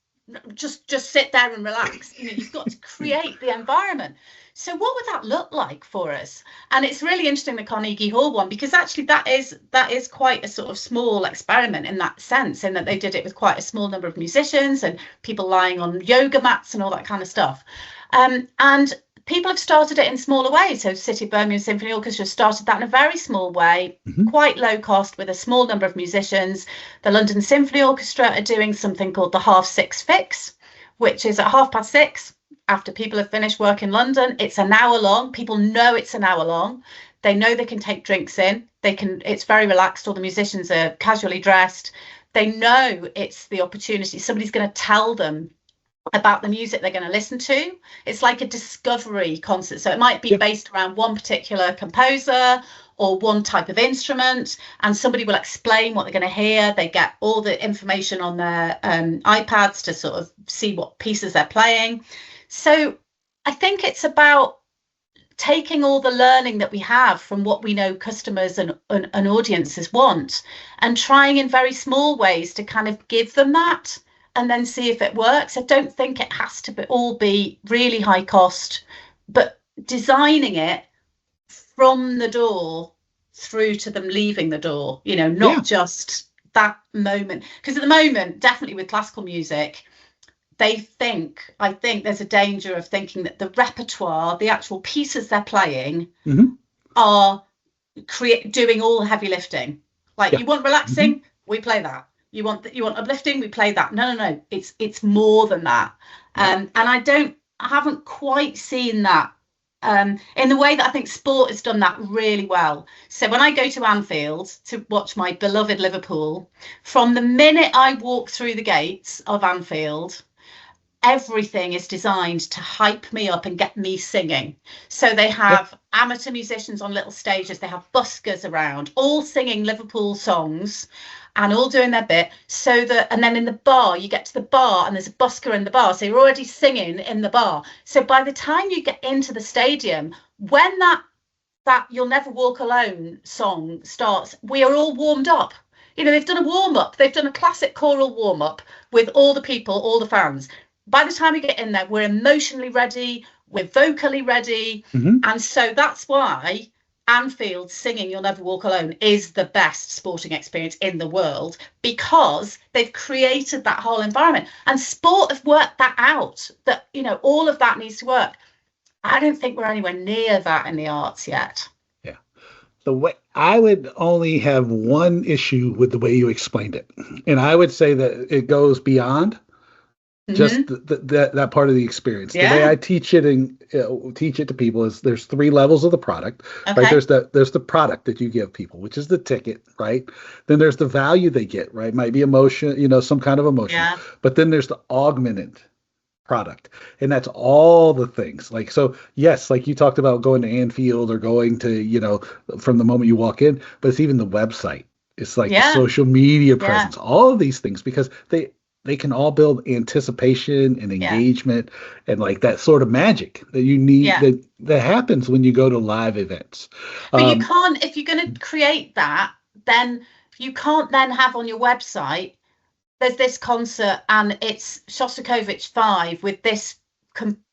just sit there and relax. You've got to create the environment. So what would that look like for us? And it's really interesting, the Carnegie Hall one, because actually that is quite a sort of small experiment in that sense, in that they did it with quite a small number of musicians and people lying on yoga mats and all that kind of stuff. And people have started it in smaller ways. So City of Birmingham Symphony Orchestra started that in a very small way, quite low cost, with a small number of musicians. The London Symphony Orchestra are doing something called the 6:30 fix, which is at 6:30 after people have finished work in London. It's an hour long. People know it's an hour long. They know they can take drinks in. It's very relaxed. All the musicians are casually dressed. They know it's the opportunity. Somebody's going to tell them about the music they're going to listen to. It's like a discovery concert. So it might be based around one particular composer or one type of instrument, and somebody will explain what they're going to hear. They get all the information on their iPads to sort of see what pieces they're playing. So I think it's about taking all the learning that we have from what we know customers and audiences want, and trying in very small ways to kind of give them that, and then see if it works. I don't think it has to all be really high cost, but designing it from the door through to them leaving the door, not just that moment. Because at the moment, definitely with classical music, I think there's a danger of thinking that the repertoire, the actual pieces they're playing, are doing all the heavy lifting. Like, you want relaxing, we play that. You want uplifting, we play that. No. It's more than that. And I haven't quite seen that in the way that I think sport has done that really well. So when I go to Anfield to watch my beloved Liverpool, from the minute I walk through the gates of Anfield, everything is designed to hype me up and get me singing. So they have amateur musicians on little stages. They have buskers around, all singing Liverpool songs and all doing their bit. And then in the bar, you get to the bar and there's a busker in the bar. So you're already singing in the bar. So by the time you get into the stadium, when that You'll Never Walk Alone song starts, we are all warmed up. They've done a warm up. They've done a classic choral warm up with all the people, all the fans. By the time we get in there, we're emotionally ready, we're vocally ready. And so that's why Anfield singing You'll Never Walk Alone is the best sporting experience in the world, because they've created that whole environment. And sport have worked that out, that, all of that needs to work. I don't think we're anywhere near that in the arts yet. Yeah. The way I would only have one issue with the way you explained it. And I would say that it goes beyond just that part of the experience. The way I teach it and teach it to people is there's 3 levels of the product. Right? There's the product that you give people, which is the ticket, right? Then there's the value they get, right? Might be emotion, some kind of emotion. Yeah. But then there's the augmented product, and that's all the things. Like, so yes, like you talked about going to Anfield or going to, from the moment you walk in, but it's even the website. It's like the social media presence, all of these things, because they can all build anticipation and Yeah. engagement and like that sort of magic that you need Yeah. that happens when you go to live events. But you Um, can't, if you're going to create that, then you can't then have on your website, there's this concert and it's Shostakovich 5 with this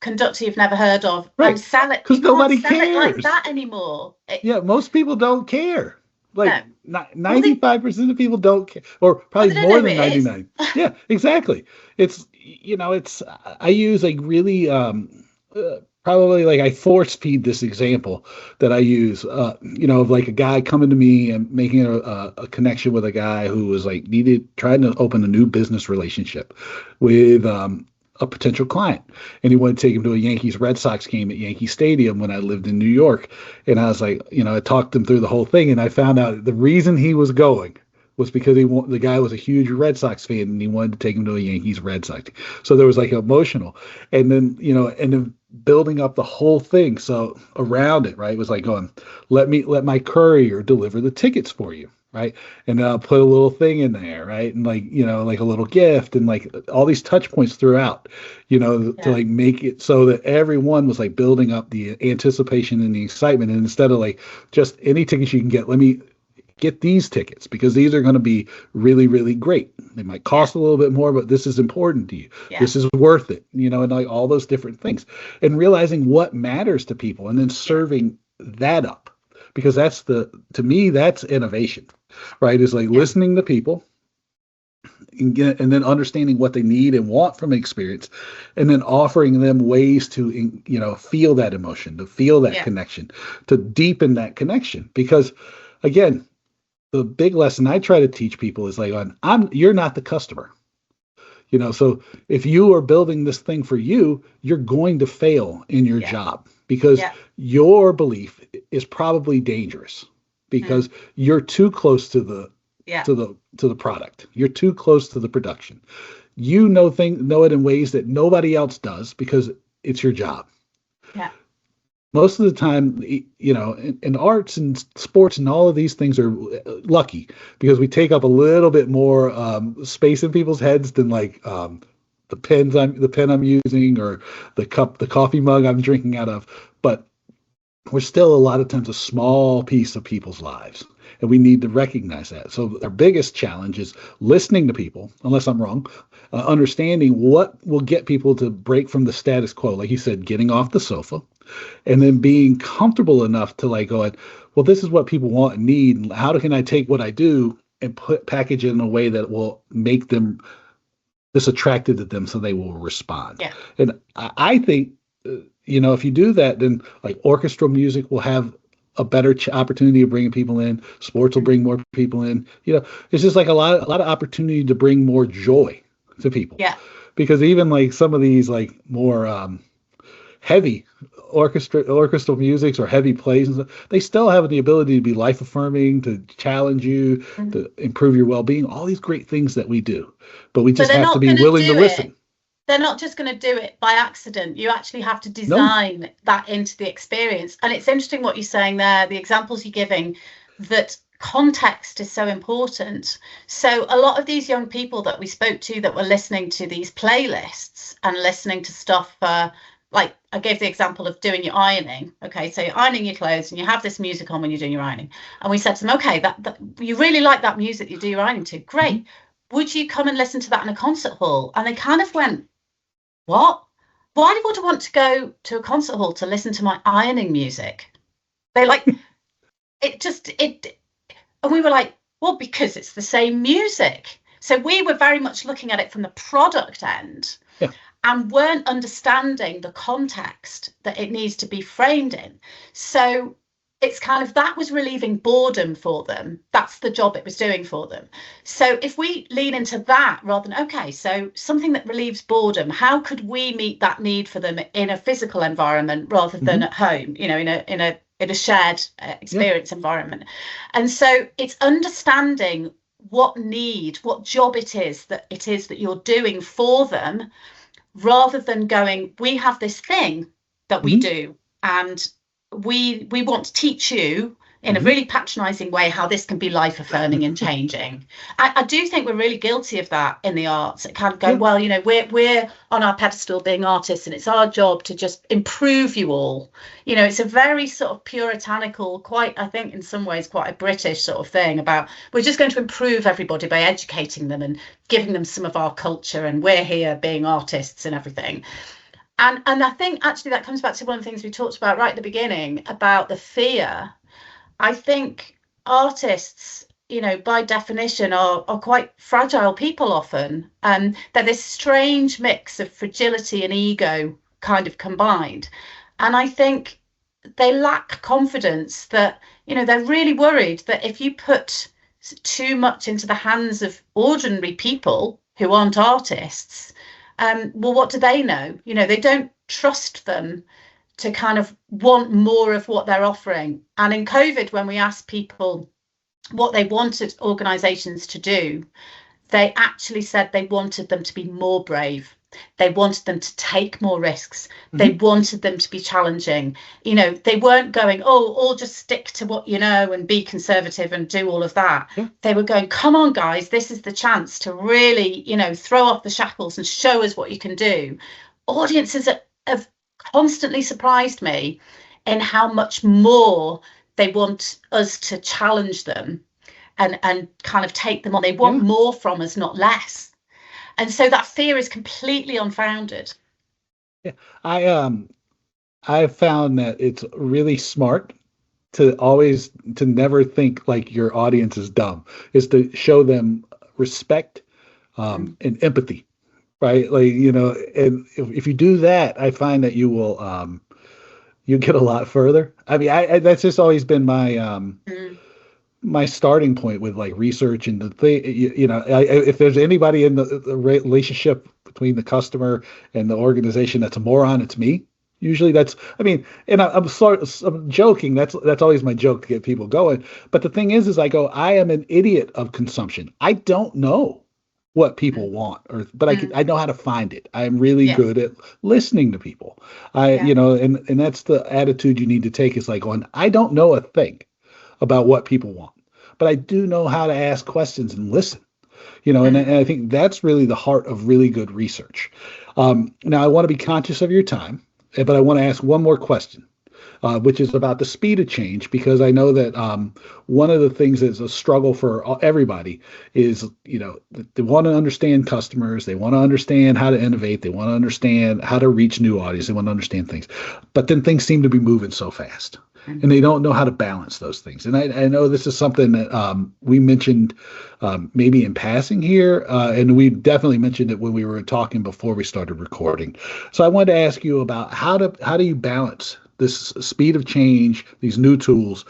conductor you've never heard of, and right, sell it. because You can't nobody sell it like cares. that anymore. Yeah, most people don't care. Like No. Well, 95% of people don't care, or well, probably they don't know more who than it is. 99. Yeah, exactly. It's, it's, I use like really, probably like I force feed this example that I use, of like a guy coming to me and making a connection with a guy who was like trying to open a new business relationship with, a potential client, and he wanted to take him to a Yankees Red Sox game at Yankee Stadium when I lived in New York. And I was like, I talked him through the whole thing, and I found out the reason he was going was because the guy was a huge Red Sox fan, and he wanted to take him to a Yankees Red Sox. So there was like emotional, and then building up the whole thing. So around it, right, it was like going, let my courier deliver the tickets for you. Right. And I'll put a little thing in there. Right. And like, like a little gift and like all these touch points throughout, to Yeah. like make it so that everyone was like building up the anticipation and the excitement. And instead of like just any tickets you can get, let me get these tickets because these are going to be really, really great. They might cost a little bit more, but this is important to you. Yeah. This is worth it, and like all those different things, and realizing what matters to people and then serving that up, because to me, that's innovation, right? Is like Yeah. listening to people and then understanding what they need and want from an experience, and then offering them ways to, feel that emotion, to feel that connection, to deepen that connection. Because again, the big lesson I try to teach people is like, you're not the customer. So if you are building this thing for you, you're going to fail in your job because your belief is probably dangerous because you're too close to the to the product. You're too close to the production. Know it in ways that nobody else does because it's your job. Yeah. Most of the time, in arts and sports and all of these things are lucky because we take up a little bit more space in people's heads than like the pen I'm using or the coffee mug I'm drinking out of. But we're still a lot of times a small piece of people's lives, and we need to recognize that. So our biggest challenge is listening to people, unless I'm wrong, understanding what will get people to break from the status quo, like you said, getting off the sofa, and then being comfortable enough to like go, well, this is what people want and need, and how can I take what I do and package it in a way that will make them this attracted to them so they will respond. Yeah. And I think, if you do that, then like orchestral music will have a better opportunity of bringing people in. Sports will bring more people in. It's just like a lot of opportunity to bring more joy to people. Yeah. Because even like some of these like more heavy orchestral musics or heavy plays and stuff, they still have the ability to be life affirming, to challenge you, to improve your well-being, all these great things that we do, but we just have to be willing to listen. They're not just going to do it by accident. You actually have to design that into the experience. And it's interesting what you're saying there, the examples you're giving, that context is so important. So a lot of these young people that we spoke to that were listening to these playlists and listening to stuff like I gave the example of doing your ironing. Okay, so you're ironing your clothes and you have this music on when you're doing your ironing. And we said to them, okay, that you really like that music you do your ironing to. Great. Would you come and listen to that in a concert hall? And they kind of went, what? Why would I want to go to a concert hall to listen to my ironing music? They like and we were like, well, because it's the same music. So we were very much looking at it from the product end. Yeah. And weren't understanding the context that it needs to be framed in. So it's kind of, that was relieving boredom for them. That's the job it was doing for them. So if we lean into that rather than, okay, so something that relieves boredom, how could we meet that need for them in a physical environment rather than at home, in a shared experience environment. And so it's understanding what job it is that you're doing for them, rather than going, we have this thing that we do and we want to teach you in a really patronizing way how this can be life affirming and changing. I do think we're really guilty of that in the arts. It kind of go, well, you know, we're on our pedestal being artists and it's our job to just improve you all. You know, it's a very sort of puritanical, quite, I think in some ways, quite a British sort of thing about we're just going to improve everybody by educating them and giving them some of our culture, and we're here being artists and everything. And I think actually that comes back to one of the things we talked about right at the beginning about the fear. I think artists, you know, by definition are quite fragile people often. They're this strange mix of fragility and ego kind of combined. And I think they lack confidence that, you know, they're really worried that if you put too much into the hands of ordinary people who aren't artists, well, what do they know? You know, they don't trust them to kind of want more of what they're offering. And in COVID, when we asked people what they wanted organizations to do, they actually said they wanted them to be more brave. They wanted them to take more risks. They wanted them to be challenging. You know, they weren't going, oh, all just stick to what you know and be conservative and do all of that. They were going, come on, guys, this is the chance to really, you know, throw off the shackles and show us what you can do. Audiences have constantly surprised me in how much more they want us to challenge them and kind of take them on. They want more from us, not less. And so that fear is completely unfounded. Yeah, I've found that it's really smart to never think like your audience is dumb, is to show them respect and empathy. Right. Like, you know, and if you do that, I find that you will, you get a lot further. I mean, I that's just always been my, my starting point with like research and the thing, you know, if there's anybody in the relationship between the customer and the organization that's a moron, it's me. Usually that's, I mean, and I'm joking. That's always my joke to get people going. But the thing is I go, I am an idiot of consumption. I don't know what people want, but I know how to find it. I'm really good at listening to people. You know, and that's the attitude you need to take, is like going, I don't know a thing about what people want, but I do know how to ask questions and listen, you know, and I think that's really the heart of really good research. Now I want to be conscious of your time, but I want to ask one more question. Which is about the speed of change, because I know that one of the things that's a struggle for everybody is, you know, they want to understand customers, they want to understand how to innovate, they want to understand how to reach new audience, they want to understand things, but then things seem to be moving so fast, and they don't know how to balance those things. And I know this is something that we mentioned maybe in passing here, and we definitely mentioned it when we were talking before we started recording. So I wanted to ask you about how do you balance this speed of change, these new tools,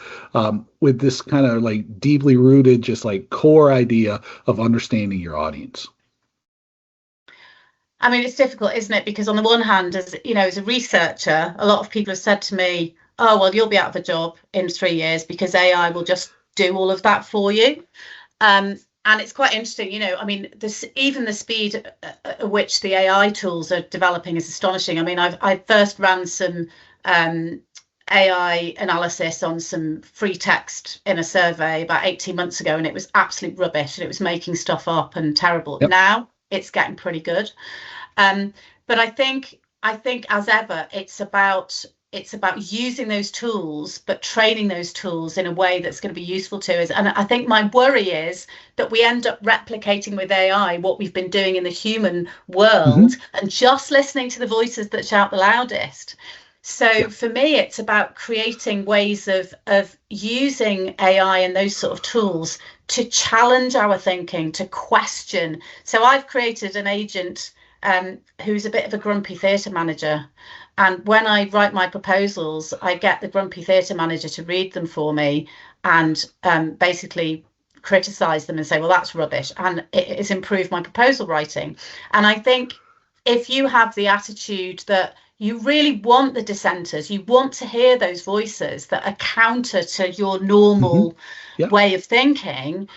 with this kind of like deeply rooted, just like core idea of understanding your audience? I mean, it's difficult, isn't it? Because on the one hand, as you know, as a researcher, a lot of people have said to me, oh, well, you'll be out of a job in 3 years because AI will just do all of that for you. And it's quite interesting, you know, I mean, even the speed at which the AI tools are developing is astonishing. I mean, I first ran some AI analysis on some free text in a survey about 18 months ago, and it was absolute rubbish, and it was making stuff up and terrible. Now it's getting pretty good. But I think as ever, it's about using those tools, but training those tools in a way that's going to be useful to us. And I think my worry is that we end up replicating with AI what we've been doing in the human world and just listening to the voices that shout the loudest. So for me, it's about creating ways of using AI and those sort of tools to challenge our thinking, to question. So I've created an agent who's a bit of a grumpy theatre manager. And when I write my proposals, I get the grumpy theatre manager to read them for me and basically criticise them and say, well, that's rubbish. And it has improved my proposal writing. And I think if you have the attitude that you really want the dissenters, you want to hear those voices that are counter to your normal way of thinking.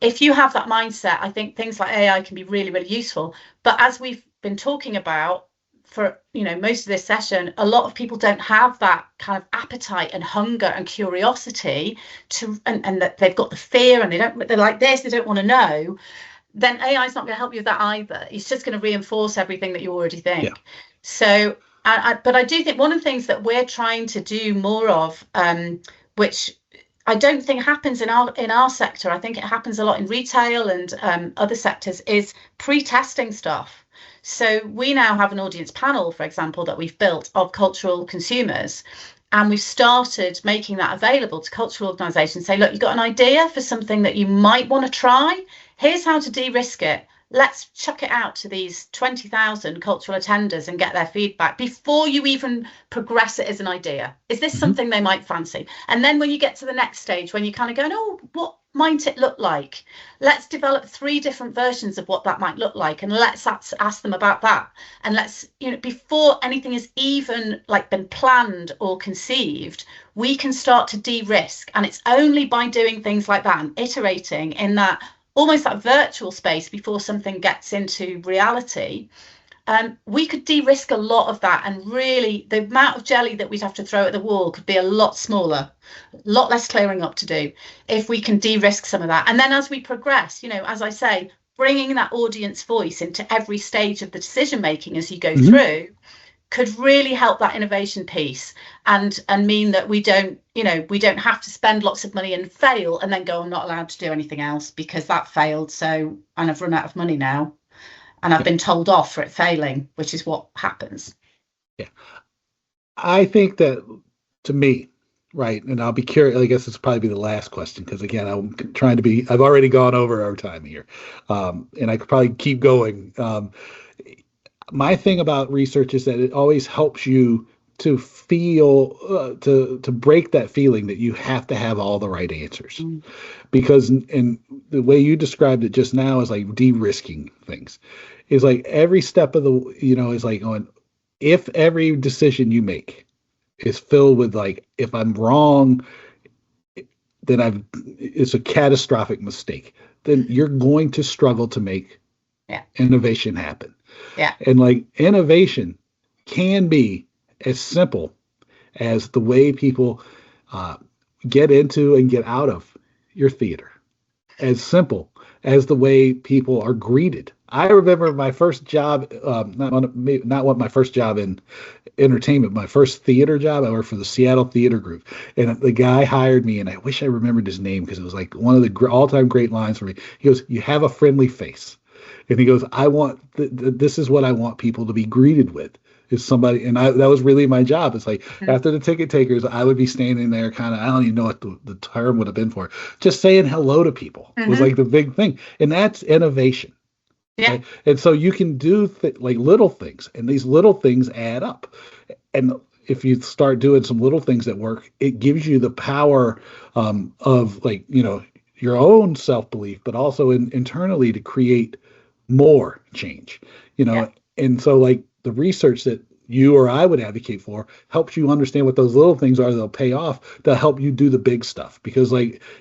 If you have that mindset, I think things like AI can be really, really useful. But as we've been talking about, for, most of this session, a lot of people don't have that kind of appetite and hunger and curiosity and that they've got the fear and they're like this, they don't want to know, then AI is not going to help you with that either. It's just going to reinforce everything that you already think. Yeah. So, but I do think one of the things that we're trying to do more of, which I don't think happens in our sector, I think it happens a lot in retail and other sectors, is pre-testing stuff. So we now have an audience panel, for example, that we've built of cultural consumers. And we've started making that available to cultural organisations. Say, look, you've got an idea for something that you might want to try. Here's how to de-risk it. Let's chuck it out to these 20,000 cultural attenders and get their feedback before you even progress it as an idea. Is this something they might fancy? And then when you get to the next stage, when you kind of go, oh, what might it look like? Let's develop 3 different versions of what that might look like, and let's ask them about that. And let's, before anything is even been planned or conceived, we can start to de-risk. And it's only by doing things like that and iterating in that almost that virtual space before something gets into reality, we could de-risk a lot of that, and really the amount of jelly that we'd have to throw at the wall could be a lot smaller, a lot less clearing up to do if we can de-risk some of that. And then as we progress, as I say, bringing that audience voice into every stage of the decision making as you go through could really help that innovation piece and mean that we don't have to spend lots of money and fail and then go, I'm not allowed to do anything else because that failed, and I've run out of money now and I've been told off for it failing, which is what happens. Yeah. I think that, to me, right, and I'll be curious, I guess this will probably be the last question, because again, I've already gone over our time here, and I could probably keep going. My thing about research is that it always helps you to feel, to break that feeling that you have to have all the right answers. Because in the way you described it just now is like de-risking things. Is like every step of the, is like going, if every decision you make is filled with if I'm wrong, then it's a catastrophic mistake, then you're going to struggle to make innovation happen. Yeah. And innovation can be as simple as the way people get into and get out of your theater, as simple as the way people are greeted. I remember my first job, not my first job in entertainment, my first theater job, I worked for the Seattle Theater Group. And the guy hired me, and I wish I remembered his name because it was one of the all-time great lines for me. He goes, "You have a friendly face." And he goes, "I want, this is what I want people to be greeted with, is somebody," and that was really my job. It's after the ticket takers, I would be standing there kind of, I don't even know what the term would have been for, just saying hello to people was the big thing. And that's innovation. Yeah. Right? And so you can do little things, and these little things add up. And if you start doing some little things that work, it gives you the power of your own self-belief, but also internally to create more change, and so the research that you or I would advocate for helps you understand what those little things are that'll pay off, to help you do the big stuff, because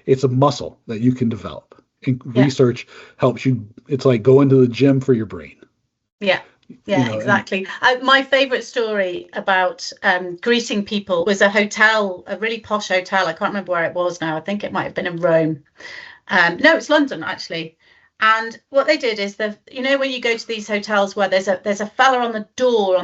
it's a muscle that you can develop, and research helps you. It's like going to the gym for your brain. Exactly. My favorite story about greeting people was a hotel, a really posh hotel. I can't remember where it was now. I think it might have been in Rome. No, it's London actually. And what they did is when you go to these hotels where there's a fella on the door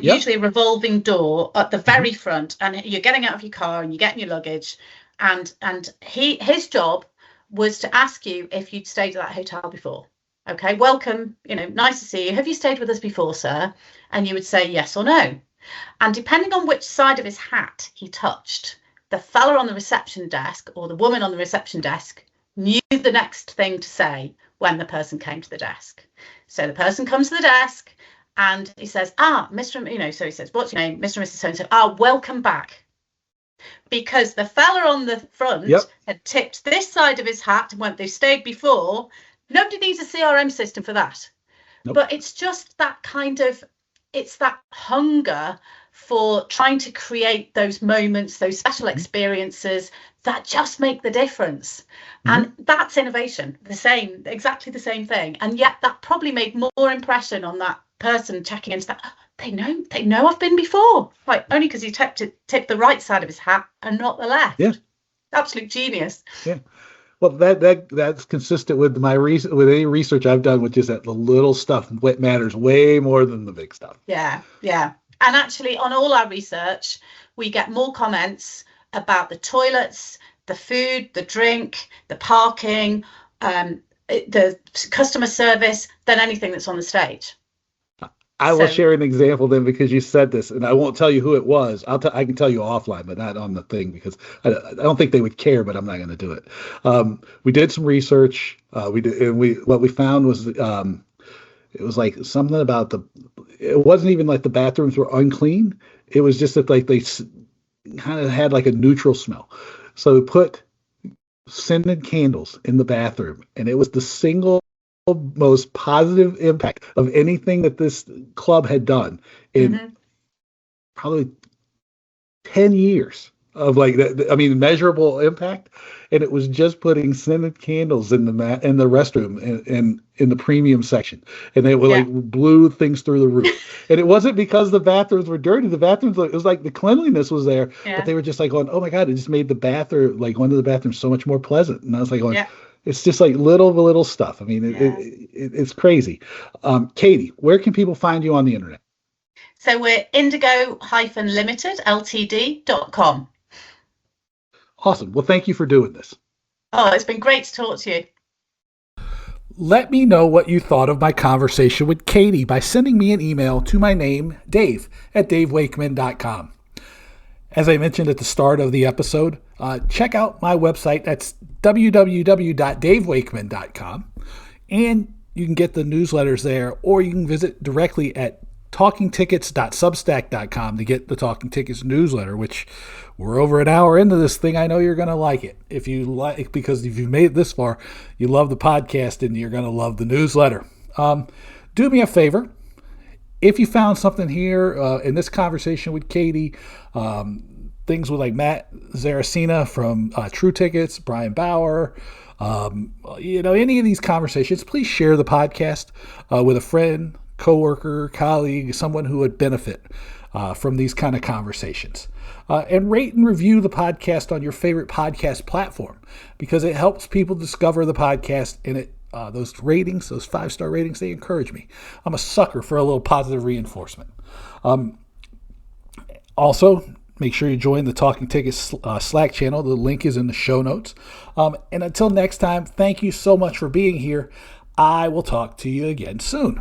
usually a revolving door at the very front, and you're getting out of your car and you're getting your luggage, and his job was to ask you if you'd stayed at that hotel before. Okay, welcome, nice to see you. Have you stayed with us before, sir? And you would say yes or no. And depending on which side of his hat he touched, the fella on the reception desk or the woman on the reception desk knew the next thing to say when the person came to the desk. So the person comes to the desk and he says, Mr. So he says, what's your name? Mr. and Mrs. So-and-so. Welcome back. Because the fella on the front had tipped this side of his hat and went, they stayed before. Nobody needs a CRM system for that. Nope. But it's just that it's that hunger for trying to create those moments, those special experiences that just make the difference. And that's innovation, exactly the same thing. And yet that probably made more impression on that person checking into that. they know I've been before. Like, only because he tipped the right side of his hat and not the left. Yeah. Absolute genius. Yeah. Well, that's consistent with with any research I've done, which is that the little stuff matters way more than the big stuff. Yeah. And actually, on all our research, we get more comments about the toilets, the food, the drink, the parking, the customer service than anything that's on the stage. I will share an example then, because you said this, and I won't tell you who it was. I can tell you offline, but not on the thing, because I don't think they would care. But I'm not going to do it. We did some research. What we found was it was like something about it wasn't even like the bathrooms were unclean. It was just that like they kind of had like a neutral smell. So we put scented candles in the bathroom, and it was the single most positive impact of anything that this club had done in probably 10 years of like that. I mean, measurable impact. And it was just putting scented candles in the restroom and in the premium section, and they were like blew things through the roof. And it wasn't because the bathrooms were dirty. The bathrooms, it was like the cleanliness was there, but they were just like going, "Oh my God!" It just made the bathroom, like one of the bathrooms, so much more pleasant. And I was like going, it's just like little stuff. I mean, it's crazy. Katy, where can people find you on the internet? So we're indigo-limited-ltd.com. Awesome. Well, thank you for doing this. Oh, it's been great to talk to you. Let me know what you thought of my conversation with Katy by sending me an email to my name, Dave, at davewakeman.com. As I mentioned at the start of the episode, check out my website. That's www.davewakeman.com. And you can get the newsletters there, or you can visit directly at talkingtickets.substack.com to get the Talking Tickets newsletter, which we're over an hour into this thing. I know you're going to like it. Because if you've made it this far, you love the podcast and you're going to love the newsletter. Do me a favor. If you found something here in this conversation with Katy, things with like Matt Zaracina from True Tickets, Brian Bauer, any of these conversations, please share the podcast with a friend, coworker, colleague, someone who would benefit from these kind of conversations. And rate and review the podcast on your favorite podcast platform, because it helps people discover the podcast, and those ratings, those 5-star ratings, they encourage me. I'm a sucker for a little positive reinforcement. Also, make sure you join the Talking Tickets Slack channel. The link is in the show notes. And until next time, thank you so much for being here. I will talk to you again soon.